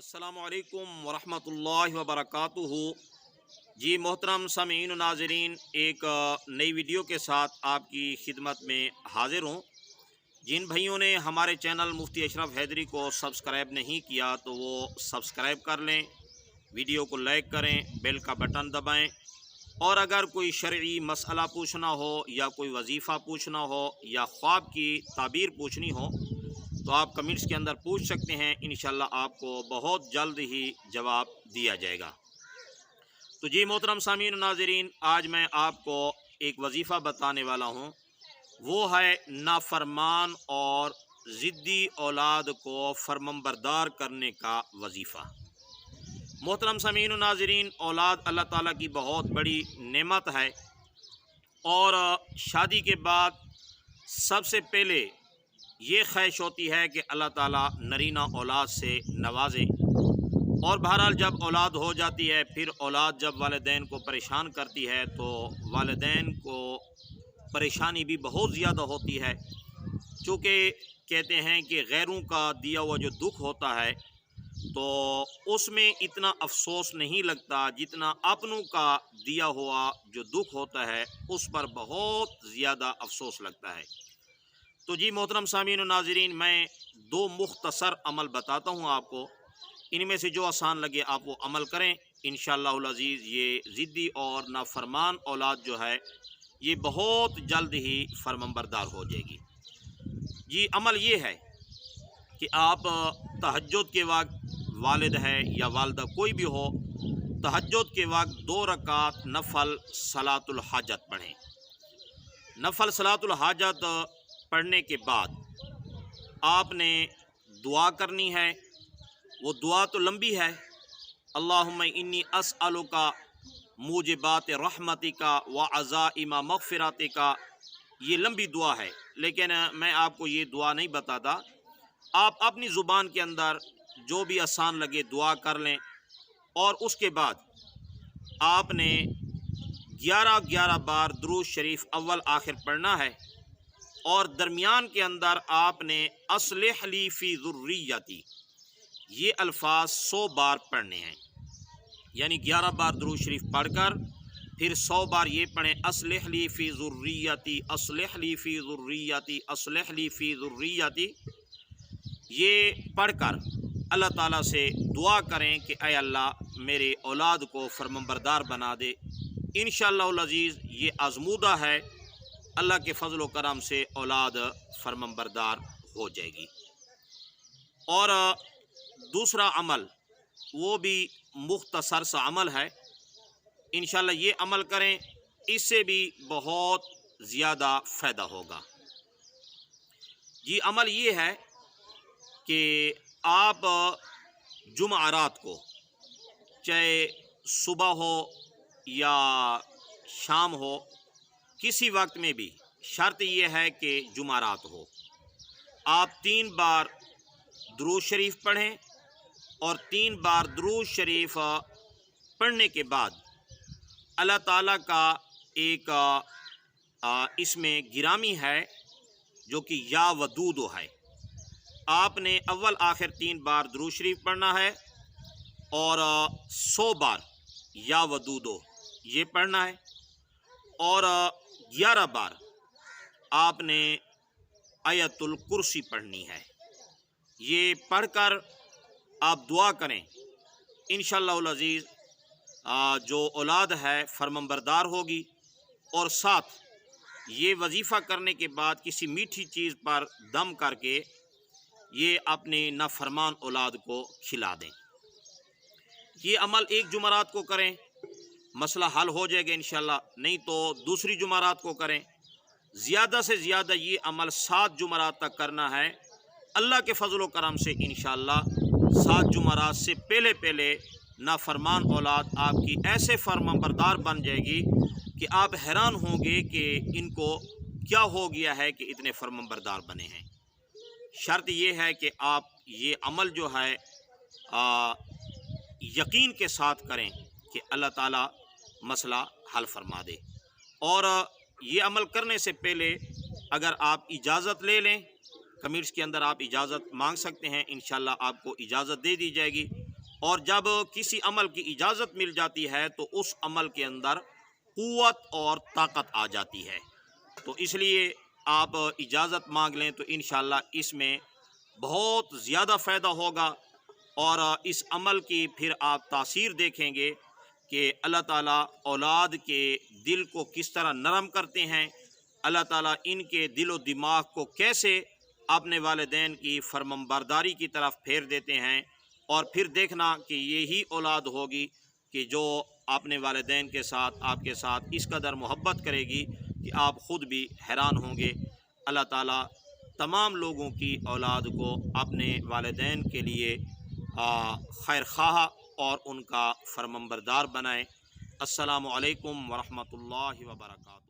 अस्सलामुअलैकुम वरहमतुल्लाहि वबरकातुहू। जी मोहतरम सामीन नाज़रीन, एक नई वीडियो के साथ आपकी खिदमत में हाज़िर हूँ। जिन भाइयों ने हमारे चैनल मुफ्ती अशरफ हैदरी को सब्सक्राइब नहीं किया तो वो सब्सक्राइब कर लें, वीडियो को लाइक करें, बेल का बटन दबाएं। और अगर कोई शरई मसला पूछना हो या कोई वजीफ़ा पूछना हो या ख्वाब की ताबीर पूछनी हो तो आप कमेंट्स के अंदर पूछ सकते हैं। इंशाल्लाह आपको बहुत जल्द ही जवाब दिया जाएगा। तो जी मोहतरम सामीन नाज़रीन, आज मैं आपको एक वजीफ़ा बताने वाला हूँ। वो है नाफरमान और ज़िद्दी औलाद को फरमंबरदार करने का वजीफ़ा। मोहतरम सामीन नाज़रीन, औलाद अल्लाह ताला की बहुत बड़ी नेमत है और शादी के बाद सबसे पहले ये ख्वाहिश होती है कि अल्लाह ताला नरीना औलाद से नवाजे। और बहरहाल जब औलाद हो जाती है, फिर औलाद जब वालिदैन को परेशान करती है तो वालिदैन को परेशानी भी बहुत ज़्यादा होती है। चूँकि कहते हैं कि गैरों का दिया हुआ जो दुख होता है तो उसमें इतना अफसोस नहीं लगता जितना अपनों का दिया हुआ जो दुख होता है उस पर बहुत ज़्यादा अफसोस लगता है। तो जी मोहतरम सामीन नाज़रीन, मैं दो मुख्तसर अमल बताता हूँ आपको। इनमें से जो आसान लगे आप वो अमल करें। इंशाअल्लाहुल अज़ीज़ ये ज़िद्दी और नाफरमान औलाद जो है ये बहुत जल्द ही फरमंबरदार हो जाएगी। जी अमल ये है कि आप तहज्जुद के वक्त, वालिद है या वालदा कोई भी हो, तहज्जुद के वक्त 2 रकात नफल सलातुल हाजत पढ़ें। नफल सलातुल हाजत पढ़ने के बाद आपने दुआ करनी है। वो दुआ तो लंबी है। अल्लाहुम्मा इन्नी अस्अलुका मूजिबात रहमतिका व अज़ाइमा मग़फ़िरतिका, ये लंबी दुआ है, लेकिन मैं आपको ये दुआ नहीं बताता। आप अपनी ज़ुबान के अंदर जो भी आसान लगे दुआ कर लें और उसके बाद आपने 11-11 बार दुरूद शरीफ अव्वल आखिर पढ़ना है और दरमियान के अंदर आपने अस्लिह ली फ़ी ज़ुर्रियती, ये अल्फाज 100 बार पढ़ने हैं। यानी 11 बार दुरूद शरीफ पढ़कर फिर 100 बार ये पढ़ें, अस्लिह ली फ़ी ज़ुर्रियती, अस्लिह ली फ़ी ज़ुर्रियती, अस्लिह ली फ़ी ज़ुर्रियती। ये पढ़कर अल्लाह ताला से दुआ करें कि ऐ अल्लाह मेरे औलाद को फरमंबरदार बना दे। इंशाअल्लाहुल अज़ीज़ ये आज़मूदा है, अल्लाह के फ़ज़ल व करम से औलाद फरमंबरदार हो जाएगी। और दूसरा अमल वो भी मुख्तसर सा अमल है। इंशाअल्लाह ये अमल करें, इससे भी बहुत ज़्यादा फ़ायदा होगा। जी अमल ये है कि आप जुमअरात को, चाहे सुबह हो या शाम हो, किसी वक्त में भी, शर्त यह है कि जुमअरात हो, आप 3 बार दुरूद शरीफ पढ़ें और 3 बार दुरूद शरीफ पढ़ने के बाद अल्लाह ताला का एक इसमें गिरामी है जो कि या वदूदो है। आपने अव्वल आखिर 3 बार दुरूद शरीफ पढ़ना है और 100 बार या वदूदो ये पढ़ना है और 11 बार आपने आयतुल कुर्सी पढ़नी है। ये पढ़कर आप दुआ करें, इंशाअल्लाहुल अज़ीज़ जो औलाद है फरमंबरदार होगी। और साथ ये वजीफ़ा करने के बाद किसी मीठी चीज़ पर दम करके ये अपने नाफरमान औलाद को खिला दें। ये अमल एक जुमरात को करें, मसला हल हो जाएगा इंशाअल्लाह। नहीं तो दूसरी जुमरात को करें। ज़्यादा से ज़्यादा ये अमल 7 जुमरात तक करना है। अल्लाह के फ़ज़ल व करम से इंशाअल्लाह 7 जुमरात से पहले पहले नाफरमान औलाद आपकी ऐसे फरमाबरदार बन जाएगी कि आप हैरान होंगे कि इनको क्या हो गया है कि इतने फरमाबरदार बने हैं। शर्त ये है कि आप ये अमल जो है यकीन के साथ करें कि अल्लाह ताला मसला हल फरमा दे। और ये अमल करने से पहले अगर आप इजाज़त ले लें, कमेंट्स के अंदर आप इजाज़त मांग सकते हैं, इंशाअल्लाह आपको इजाज़त दे दी जाएगी। اور جب کسی عمل کی اجازت مل جاتی ہے تو اس عمل کے اندر قوت اور طاقت آ جاتی ہے۔ تو اس لیے آپ اجازت مانگ لیں تو انشاءاللہ اس میں بہت زیادہ فائدہ ہوگا، اور اس عمل کی پھر آپ تاثیر دیکھیں گے کہ اللہ تعالیٰ اولاد کے دل کو کس طرح نرم کرتے ہیں، اللہ تعالیٰ ان کے دل و دماغ کو کیسے اپنے والدین کی فرمانبرداری کی طرف پھیر دیتے ہیں، اور پھر دیکھنا کہ یہی اولاد ہوگی کہ جو اپنے والدین کے ساتھ آپ کے ساتھ اس قدر محبت کرے گی کہ آپ خود بھی حیران ہوں گے۔ اللہ تعالیٰ تمام لوگوں کی اولاد کو اپنے والدین کے لیے خیر خواہ اور ان کا فرمانبردار بنائے۔ السلام علیکم ورحمۃ اللہ وبرکاتہ۔